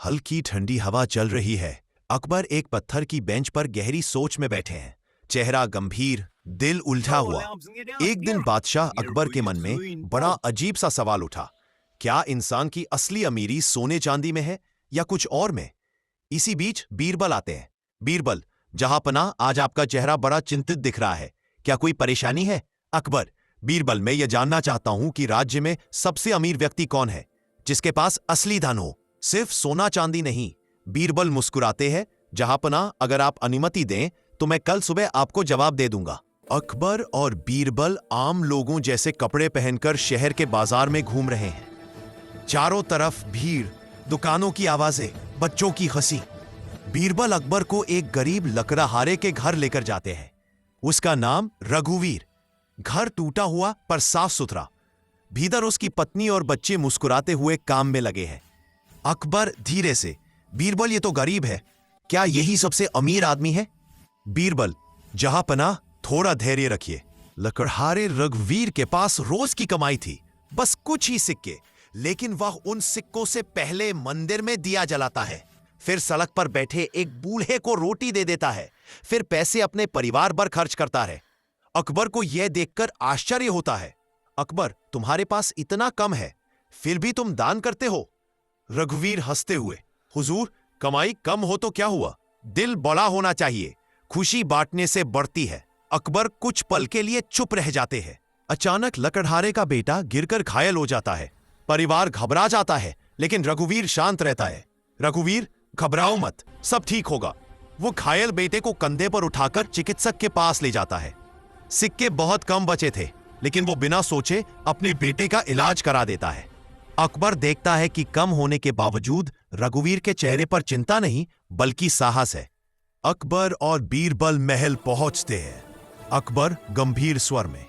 हल्की ठंडी हवा चल रही है। अकबर एक पत्थर की बेंच पर गहरी सोच में बैठे हैं, चेहरा गंभीर, दिल उलझा हुआ। एक दिन बादशाह अकबर के मन में बड़ा अजीब सा सवाल उठा, क्या इंसान की असली अमीरी सोने चांदी में है या कुछ और में? इसी बीच बीरबल आते हैं। बीरबल, जहांपनाह, आज आपका चेहरा बड़ा चिंतित दिख रहा है, क्या कोई परेशानी है? अकबर, बीरबल, मैं यह जानना चाहता हूं कि राज्य में सबसे अमीर व्यक्ति कौन है, जिसके पास असली धन हो, सिर्फ सोना चांदी नहीं। बीरबल मुस्कुराते हैं, जहांपनाह, अगर आप अनुमति दें तो मैं कल सुबह आपको जवाब दे दूंगा। अकबर और बीरबल आम लोगों जैसे कपड़े पहनकर शहर के बाजार में घूम रहे हैं। चारों तरफ भीड़, दुकानों की आवाजें, बच्चों की हंसी। बीरबल अकबर को एक गरीब लकड़हारे के घर लेकर जाते हैं। उसका नाम रघुवीर। घर टूटा हुआ पर साफ सुथरा। भीतर उसकी पत्नी और बच्चे मुस्कुराते हुए काम में लगे हैं। अकबर धीरे से, बीरबल, ये तो गरीब है, क्या यही सबसे अमीर आदमी है? बीरबल, जहांपनाह, थोड़ा धैर्य रखिए। लकड़हारे रघुवीर के पास रोज की कमाई थी, बस कुछ ही सिक्के, लेकिन वह उन सिक्कों से पहले मंदिर में दिया जलाता है, फिर सड़क पर बैठे एक बूढ़े को रोटी दे देता है, फिर पैसे अपने परिवार पर खर्च करता है। अकबर को यह देखकर आश्चर्य होता है। अकबर, तुम्हारे पास इतना कम है, फिर भी तुम दान करते हो? रघुवीर हंसते हुए, हुजूर, कमाई कम हो तो क्या हुआ, दिल बड़ा होना चाहिए, खुशी बांटने से बढ़ती है। अकबर कुछ पल के लिए चुप रह जाते हैं। अचानक लकड़हारे का बेटा गिरकर घायल हो जाता है। परिवार घबरा जाता है, लेकिन रघुवीर शांत रहता है। रघुवीर, घबराओ मत, सब ठीक होगा। वो घायल बेटे को कंधे पर उठाकर चिकित्सक के पास ले जाता है। सिक्के बहुत कम बचे थे, लेकिन वो बिना सोचे अपने बेटे का इलाज करा देता है। अकबर देखता है कि कम होने के बावजूद रघुवीर के चेहरे पर चिंता नहीं, बल्कि साहस है। अकबर और बीरबल महल पहुंचते हैं। अकबर गंभीर स्वर में,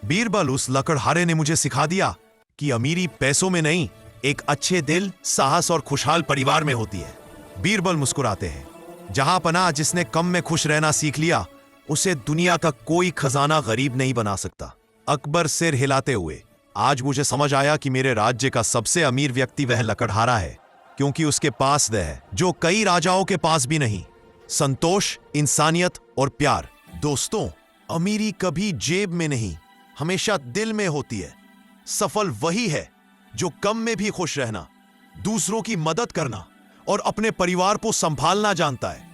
बीरबल, उस लकड़हारे ने मुझे सिखा दिया कि अमीरी पैसों में नहीं, एक अच्छे दिल, साहस और खुशहाल परिवार में होती है। बीरबल मुस्कुराते हैं, जहांपनाह, जिसने कम में खुश रहना सीख लिया, उसे दुनिया का कोई खजाना गरीब नहीं बना सकता। अकबर सिर हिलाते हुए, आज मुझे समझ आया कि मेरे राज्य का सबसे अमीर व्यक्ति वह लकड़हारा है, क्योंकि उसके पास वह है जो कई राजाओं के पास भी नहीं, संतोष, इंसानियत और प्यार। दोस्तों, अमीरी कभी जेब में नहीं, हमेशा दिल में होती है। सफल वही है जो कम में भी खुश रहना, दूसरों की मदद करना और अपने परिवार को संभालना जानता है।